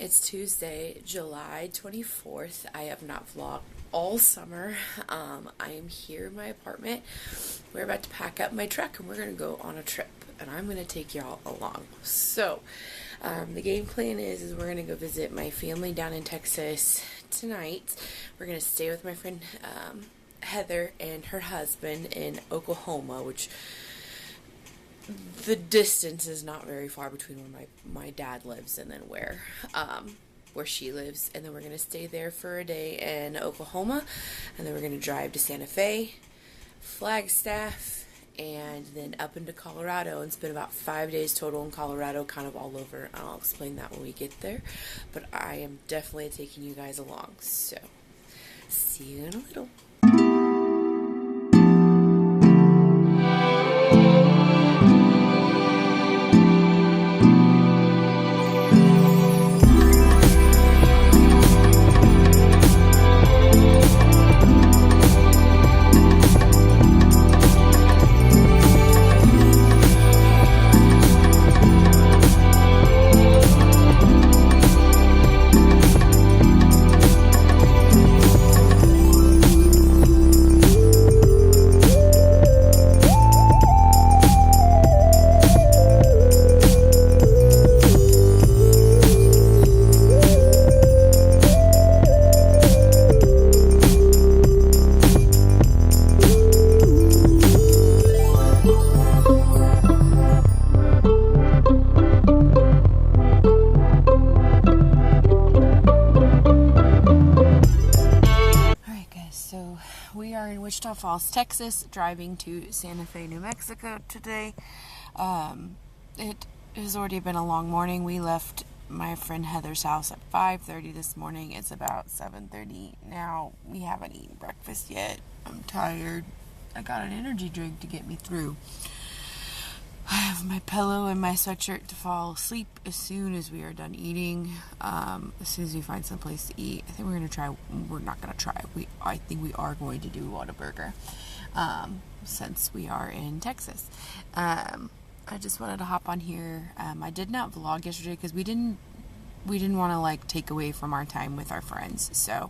It's Tuesday, July 24th. I have not vlogged all summer. I am here in my apartment. We're about to pack up my truck and we're going to go on a trip. And I'm going to take y'all along. So, the game plan is we're going to go visit my family down in Texas tonight. We're going to stay with my friend Heather and her husband in Oklahoma, which the distance is not very far between where my dad lives and then where she lives. And then we're going to stay there for a day in Oklahoma, and then we're going to drive to Santa Fe, Flagstaff, and then up into Colorado and spend about 5 days total in Colorado, kind of all over. I'll explain that when we get there, but I am definitely taking you guys along. So, see you in a little. We are in Wichita Falls, Texas, driving to Santa Fe, New Mexico today. It has already been a long morning. We left my friend Heather's house at 5:30 this morning. It's about 7:30 now. We haven't eaten breakfast yet. I'm tired. I got an energy drink to get me through. I have my pillow and my sweatshirt to fall asleep as soon as we are done eating. As soon as we find some place to eat. I think we're going to try. We're not going to try. I think we are going to do Whataburger. Since we are in Texas. I just wanted to hop on here. I did not vlog yesterday because we didn't want to take away from our time with our friends. So,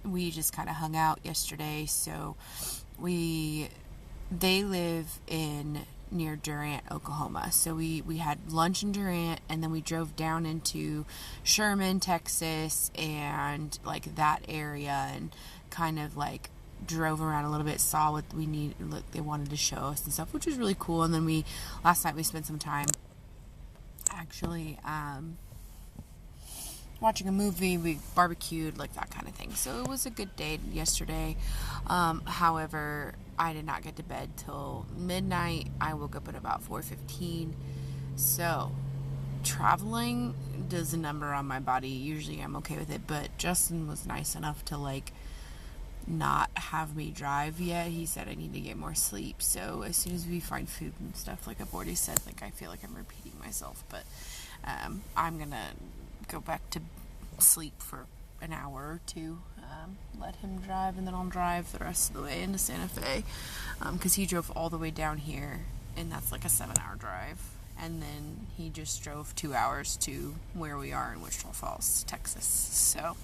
we just kind of hung out yesterday. So, they live near Durant, Oklahoma. So we had lunch in Durant, and then we drove down into Sherman, Texas, and that area, and kind of drove around a little bit, saw what they wanted to show us and stuff, which was really cool. And then last night we spent some time actually watching a movie. We barbecued, that kind of thing. So it was a good day yesterday. However, I did not get to bed till midnight. I woke up at about 4:15. So, traveling does a number on my body. Usually I'm okay with it, but Justin was nice enough to not have me drive yet. He said I need to get more sleep. So as soon as we find food and stuff, like I've already said, I feel like I'm repeating myself, but I'm gonna go back to sleep for an hour or two, let him drive, and then I'll drive the rest of the way into Santa Fe, because he drove all the way down here, and that's a 7-hour drive, and then he just drove 2 hours to where we are in Wichita Falls, Texas. So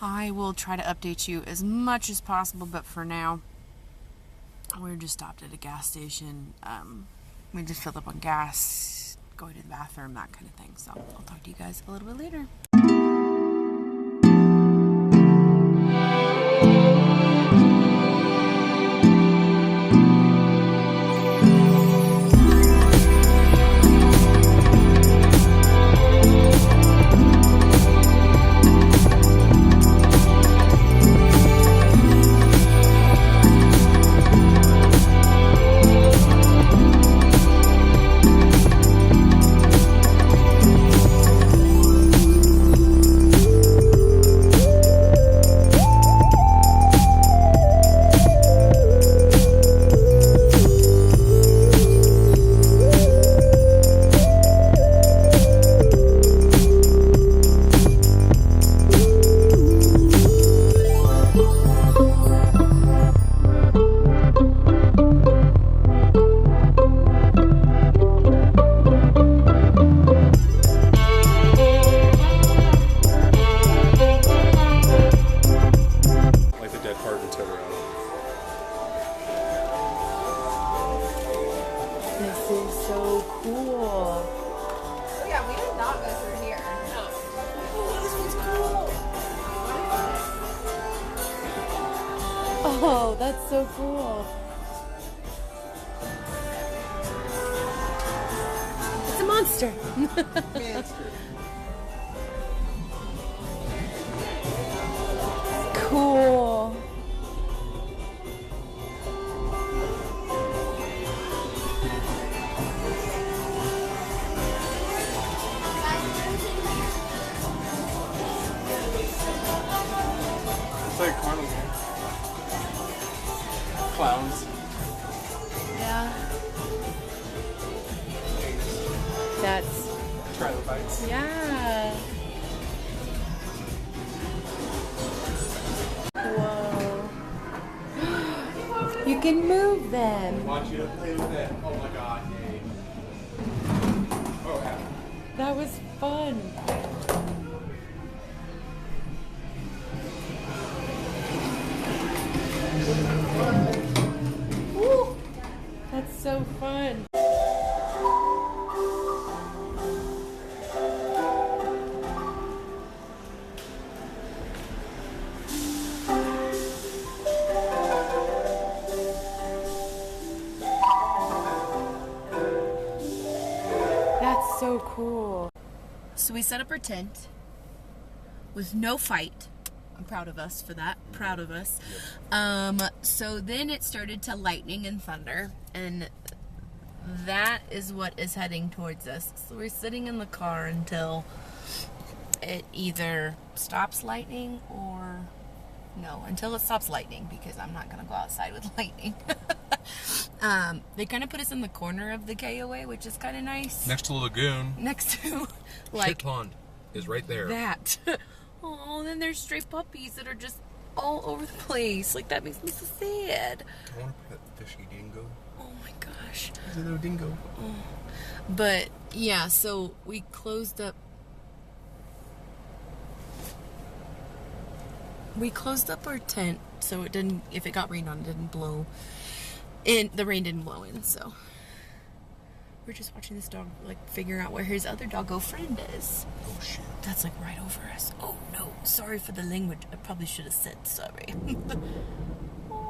I will try to update you as much as possible, but for now we're just stopped at a gas station. We just filled up on gas, going to the bathroom, that kind of thing. So I'll talk to you guys a little bit later. This is so cool. Oh yeah, we did not go through here. No. Oh, this one's cool. Oh, that's so cool. It's a monster. Cool. It's like a carnival. Clowns. Yeah. That's, Trilobites. yeah. Whoa. You can move them. I want you to play with it. Oh my god, yay. Oh, yeah. That was fun. Woo. That's so fun. That's so cool. So we set up our tent with no fight. I'm proud of us for that. Proud of us. So then it started to lightning and thunder, and that is what is heading towards us. So we're sitting in the car until it either stops lightning or no, until it stops lightning, because I'm not gonna go outside with lightning. They kind of put us in the corner of the KOA, which is kind of nice. Next to the lagoon. Next to, Shit like, pond is right there. that. Oh, and then there's stray puppies that are just all over the place. Like, that makes me so sad. I want to pet fishy dingo. Oh my gosh. There's a little dingo. Oh. But yeah, so we closed up. We closed up our tent so it didn't, if it got rained on, it didn't blow in. The rain didn't blow in, so we're just watching this dog, like, figure out where his other doggo friend is. Oh shit. That's like right over us. Oh no, sorry for the language. I probably should have said sorry.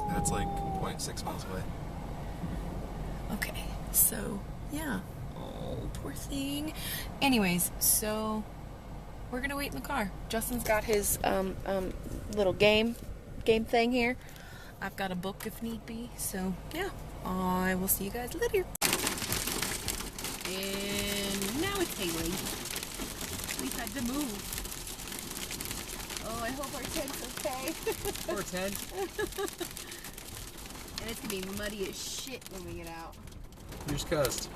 That's like 0.6 miles away. Okay, so yeah. Oh, poor thing. Anyways, so we're gonna wait in the car. Justin's got his little game thing here. I've got a book if need be. So yeah, I will see you guys later. And now it's Haley. We've had to move. Oh, I hope our tent's okay. Poor tent. And it's gonna be muddy as shit when we get out. You just cussed.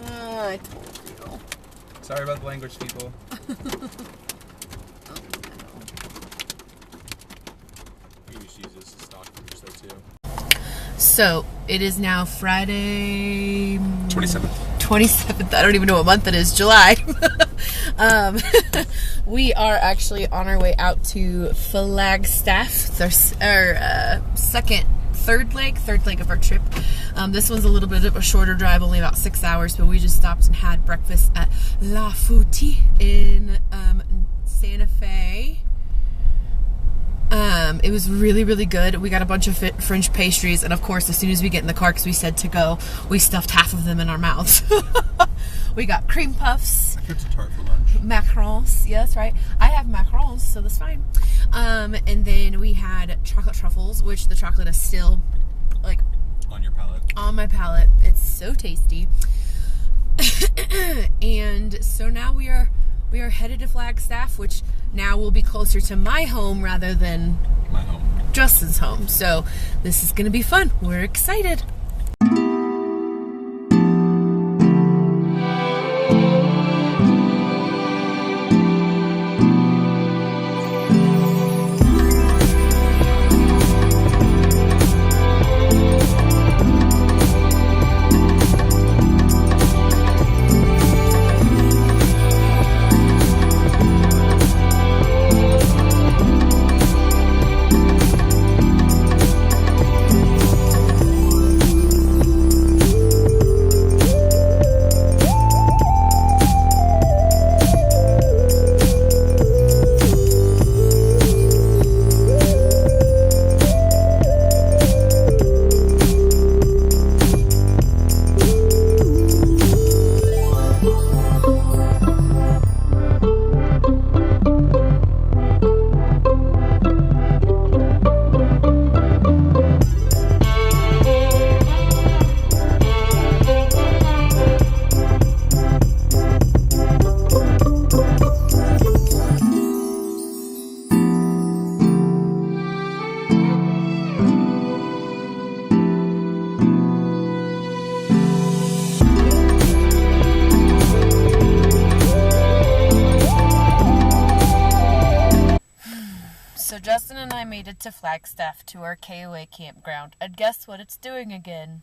I told you. Sorry about the language, people. Oh, no. You just use this as stock footage though too. So it is now Friday 27th. 27th. I don't even know what month it is. July. We are actually on our way out to Flagstaff. It's our third leg of our trip. This one's a little bit of a shorter drive, only about 6 hours, but we just stopped and had breakfast at La Fouti in Santa Fe. It was really, really good. We got a bunch of French pastries, and of course, as soon as we get in the car, because we said to go, we stuffed half of them in our mouths. We got cream puffs. I kept a tart for lunch. Macarons. Yeah, that's right. I have macarons, so that's fine. And then we had chocolate truffles, which the chocolate is still, like, On your palate. on my palate. It's so tasty. And so now we are headed to Flagstaff, which now will be closer to my home rather than My home. Justin's home. So this is going to be fun. We're excited. Justin and I made it to Flagstaff to our KOA campground. And guess what it's doing again?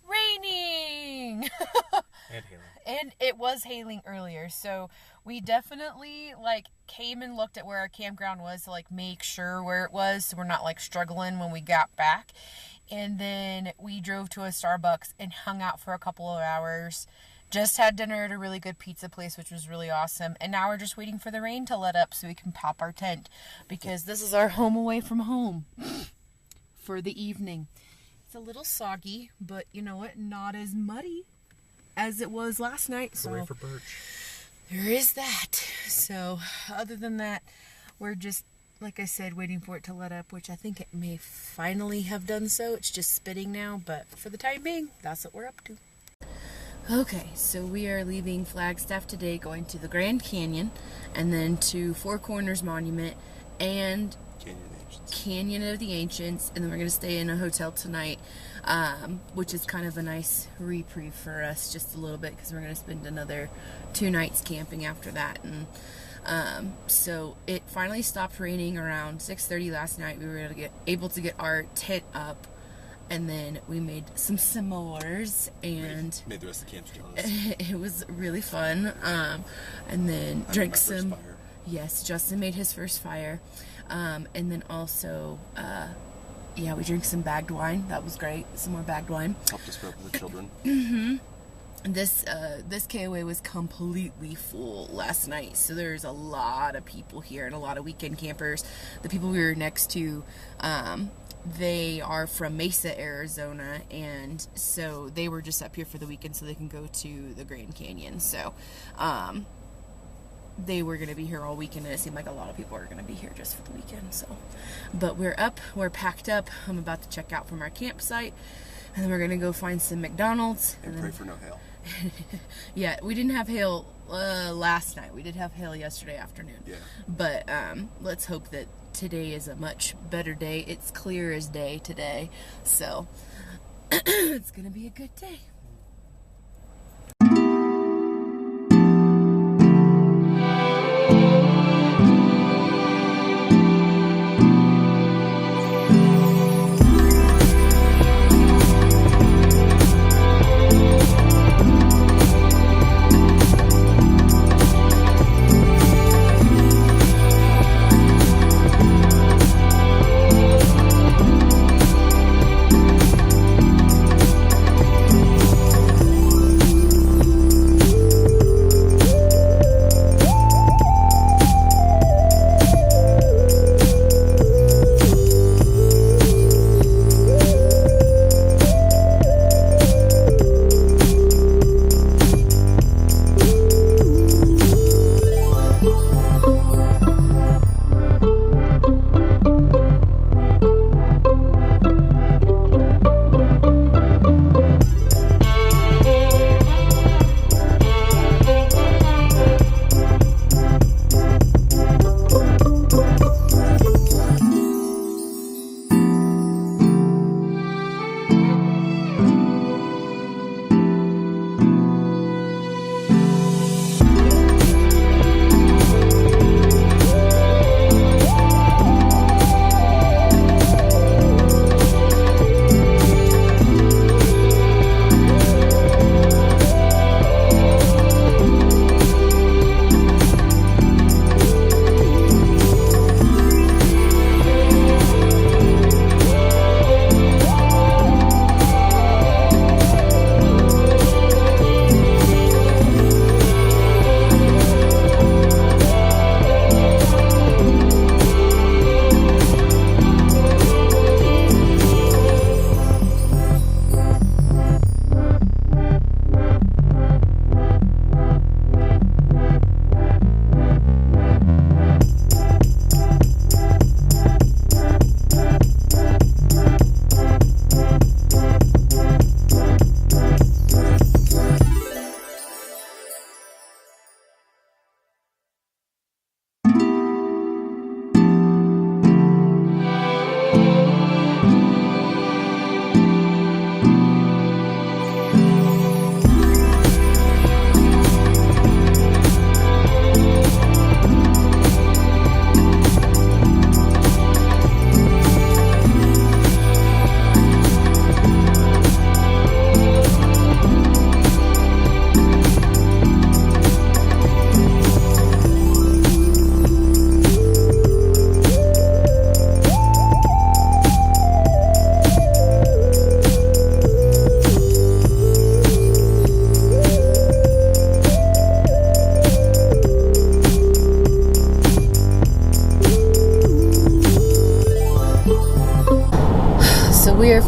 Raining! And hailing. And it was hailing earlier, so we definitely, came and looked at where our campground was to, make sure where it was so we're not, struggling when we got back. And then we drove to a Starbucks and hung out for a couple of hours. Just had dinner at a really good pizza place, which was really awesome. And now we're just waiting for the rain to let up so we can pop our tent. Because this is our home away from home for the evening. It's a little soggy, but you know what? Not as muddy as it was last night. Hooray So for Birch. there is that. So other than that, we're just, like I said, waiting for it to let up, which I think it may finally have done so. It's just spitting now, but for the time being, that's what we're up to. Okay, so we are leaving Flagstaff today, going to the Grand Canyon, and then to Four Corners Monument, and Canyon of the Ancients, and then we're going to stay in a hotel tonight, which is kind of a nice reprieve for us, just a little bit, because we're going to spend another 2 nights camping after that. And so it finally stopped raining around 6:30 last night. We were able to get our tent up, and then we made some s'mores and made the rest of the camp jealous. It was really fun. And then drank some. Yes, Justin made his first fire. And then also, we drank some bagged wine. That was great. Some more bagged wine. Helped us grow up with the children. Mm-hmm. This KOA was completely full last night, so there's a lot of people here and a lot of weekend campers. The people we were next to, they are from Mesa, Arizona, and so they were just up here for the weekend so they can go to the Grand Canyon. So, they were going to be here all weekend, and it seemed like a lot of people were going to be here just for the weekend. So, but we're up, we're packed up. I'm about to check out from our campsite, and then we're going to go find some McDonald's. And pray for no hail. Yeah, we didn't have hail last night. We did have hail yesterday afternoon. Yeah. But let's hope that today is a much better day. It's clear as day today. So it's going to be a good day.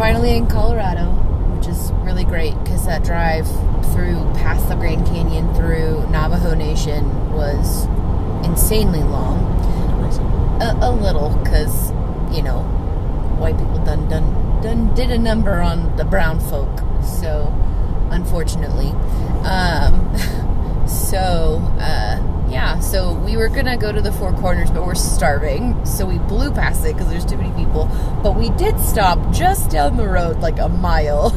finally in Colorado, which is really great because that drive through past the Grand Canyon through Navajo Nation was insanely long. A little, because, you know, white people done did a number on the brown folk. So, unfortunately. So we were going to go to the Four Corners, but we're starving. So we blew past it because there's too many people. But we did stop just down the road, like a mile,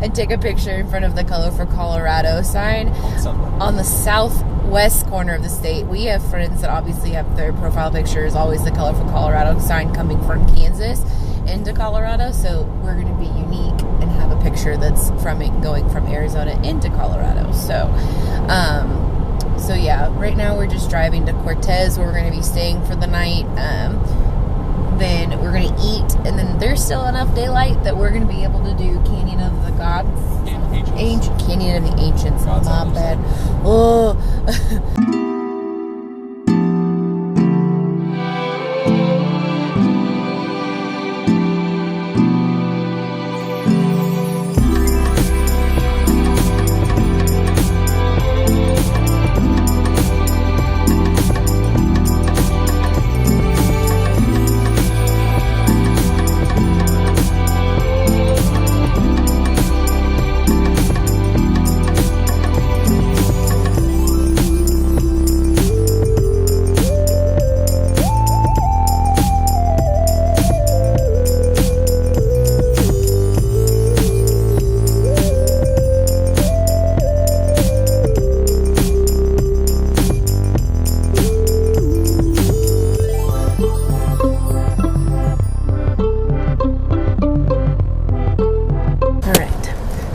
and take a picture in front of the Color for Colorado sign on the southwest corner of the state. We have friends that obviously have their profile pictures, always the Color for Colorado sign coming from Kansas into Colorado. So we're going to be unique and have a picture that's from it going from Arizona into Colorado. So yeah, right now we're just driving to Cortez, where we're going to be staying for the night. Then we're going to eat, and then there's still enough daylight that we're going to be able to do Canyon of the Gods. Canyon of the Ancients. God's My bad. Oh.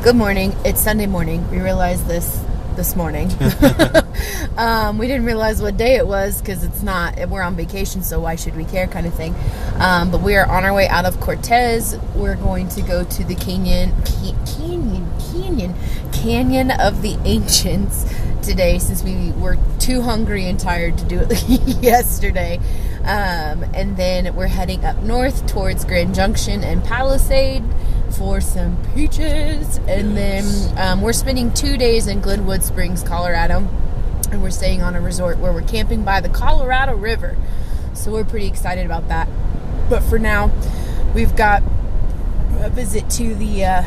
Good morning. It's Sunday morning. We realized this morning. We didn't realize what day it was because it's not. We're on vacation, so why should we care, kind of thing. But we are on our way out of Cortez. We're going to go to the Canyon of the Ancients today, since we were too hungry and tired to do it yesterday. And then we're heading up north towards Grand Junction and Palisade for some peaches, and then we're spending 2 days in Glenwood Springs, Colorado, and we're staying on a resort where we're camping by the Colorado River, so we're pretty excited about that. But for now, we've got a visit to the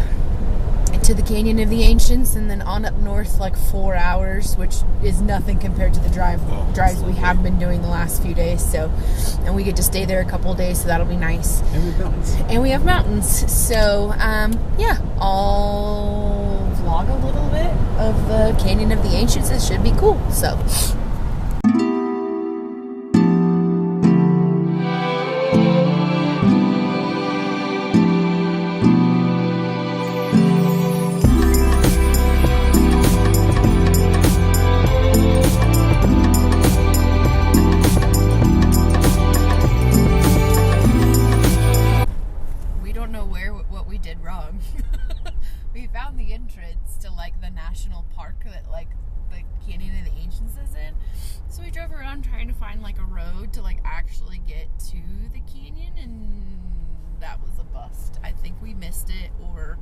Canyon of the Ancients, and then on up north like 4 hours, which is nothing compared to the drives we have been doing the last few days. So, and we get to stay there a couple of days, so that'll be nice. And we have mountains. So, yeah, I'll vlog a little bit of the Canyon of the Ancients. It should be cool. So. Trying to find like a road to like actually get to the canyon, and that was a bust. I think we missed it, or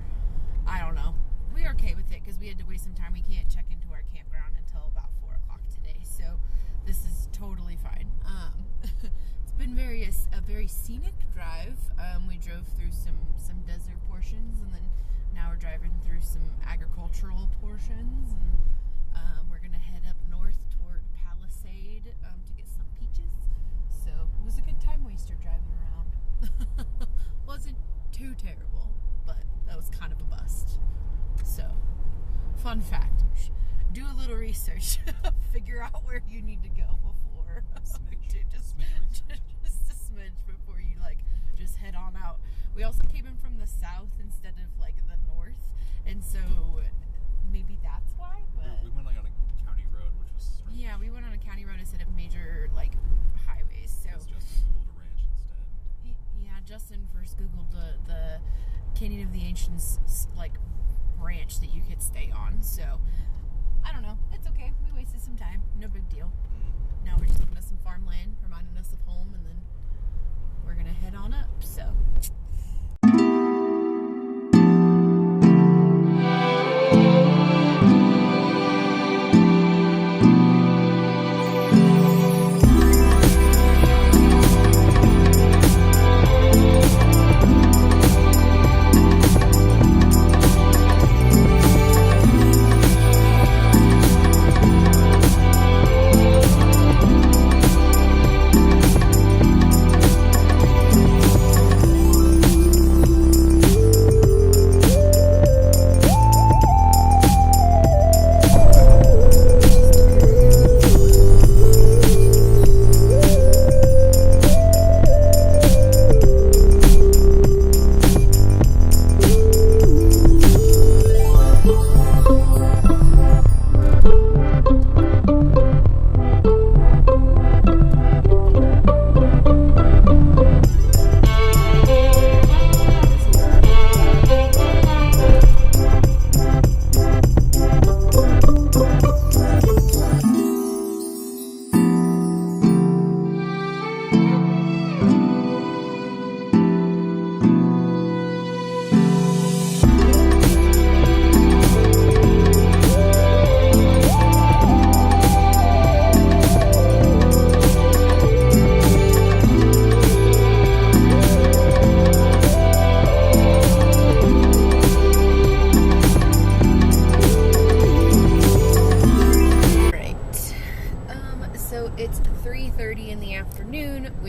I don't know. We're okay with it because we had to waste some time. We can't check into our campground until about 4 o'clock today, so this is totally fine. It's been a very scenic drive. We drove through some desert portions, and then now we're driving through some agricultural portions, and we're gonna head up north toward Palisade to get some peaches. So it was a good time waster driving around. Wasn't too terrible, but that was kind of a bust. So, fun fact, do a little research, figure out where you need to go before. just a smidge before you like just head on out. We also came in from the south instead of like the north, and so maybe that's why. But we went like on a county road, which was strange. Yeah, we went on a county road instead of major like highways. So it's just Googled a ranch instead. Yeah, Justin first Googled the Canyon of the Ancients like ranch that you could stay on. So I don't know. It's okay. We wasted some time. No big deal. Now we're just looking at some farmland, reminding us of home, and then we're gonna head on up. So.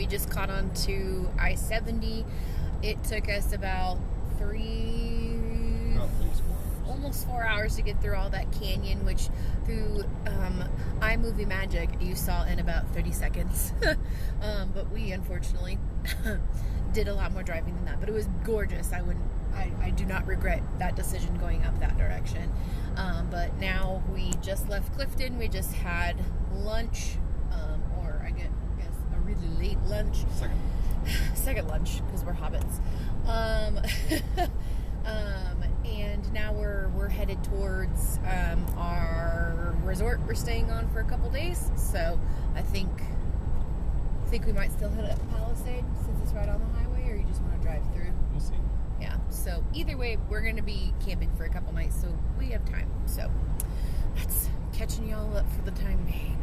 We just caught on to I-70. It took us about almost 4 hours to get through all that canyon, which through iMovie magic you saw in about 30 seconds. But we unfortunately did a lot more driving than that. But it was gorgeous. I do not regret that decision going up that direction. But now we just left Clifton. We just had lunch, or I guess a really late lunch. Second lunch, because we're hobbits. And now we're headed towards our resort we're staying on for a couple days. So I think we might still hit up Palisade since it's right on the highway, or you just want to drive through. We'll see. Yeah. So either way, we're going to be camping for a couple nights, so we have time. So that's catching y'all up for the time being.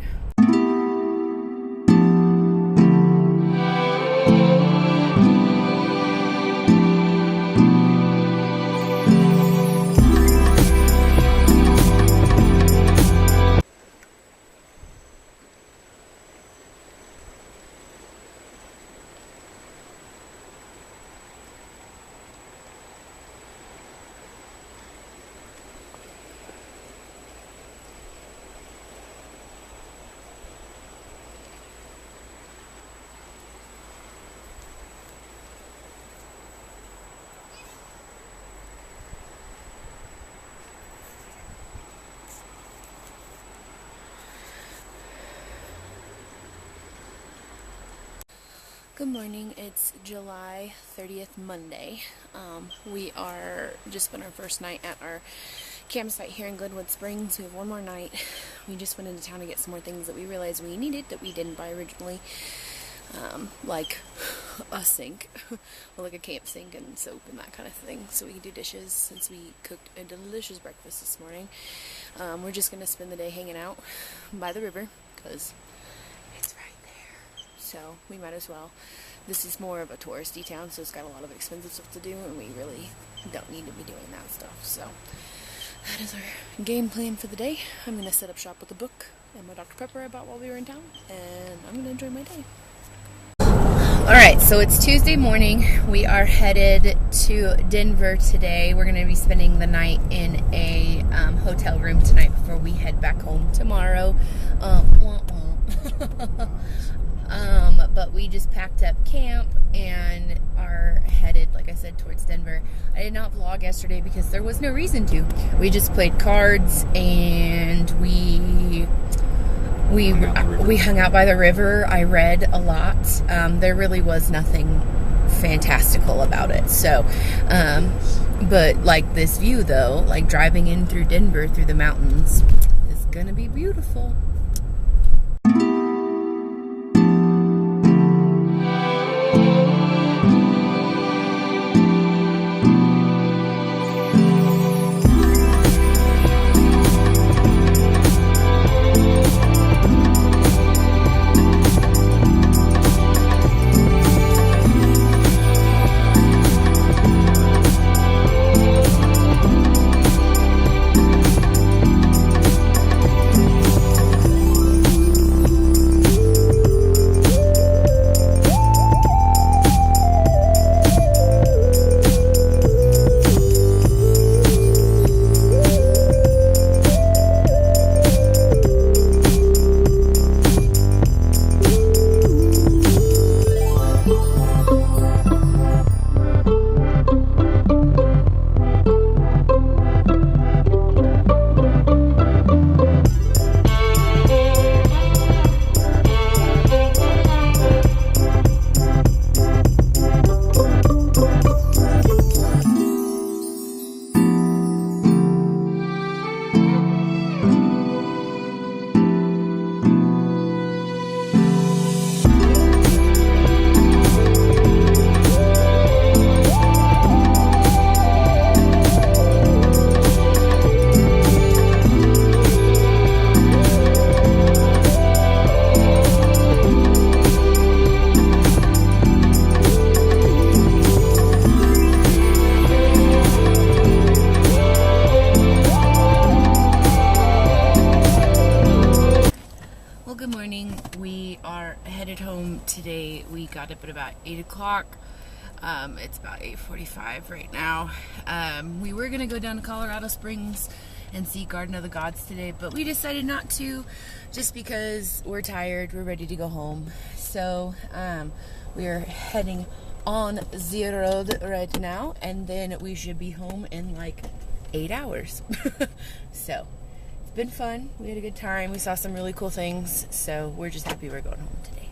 Good morning. It's July 30th, Monday. We are just spent our first night at our campsite here in Glenwood Springs. We have one more night. We just went into town to get some more things that we realized we needed that we didn't buy originally, like a sink, or like a camp sink and soap and that kind of thing, so we can do dishes since we cooked a delicious breakfast this morning. We're just going to spend the day hanging out by the river because it's right there. So we might as well. This is more of a touristy town, so it's got a lot of expensive stuff to do, and we really don't need to be doing that stuff. So that is our game plan for the day. I'm going to set up shop with a book and my Dr. Pepper I bought while we were in town, and I'm going to enjoy my day. Alright, so it's Tuesday morning. We are headed to Denver today. We're going to be spending the night in a hotel room tonight before we head back home tomorrow. But we just packed up camp and are headed, like I said, towards Denver. I did not vlog yesterday because there was no reason to. We just played cards and we hung out by the river. I read a lot. There really was nothing fantastical about it. So, but like this view though, like driving in through Denver through the mountains is gonna be beautiful. Today we got up at about 8 o'clock. It's about 8:45 right now. We were going to go down to Colorado Springs and see Garden of the Gods today, but we decided not to just because we're tired. We're ready to go home. So we are heading on the road right now, and then we should be home in like 8 hours. So it's been fun. We had a good time. We saw some really cool things. So we're just happy we're going home today.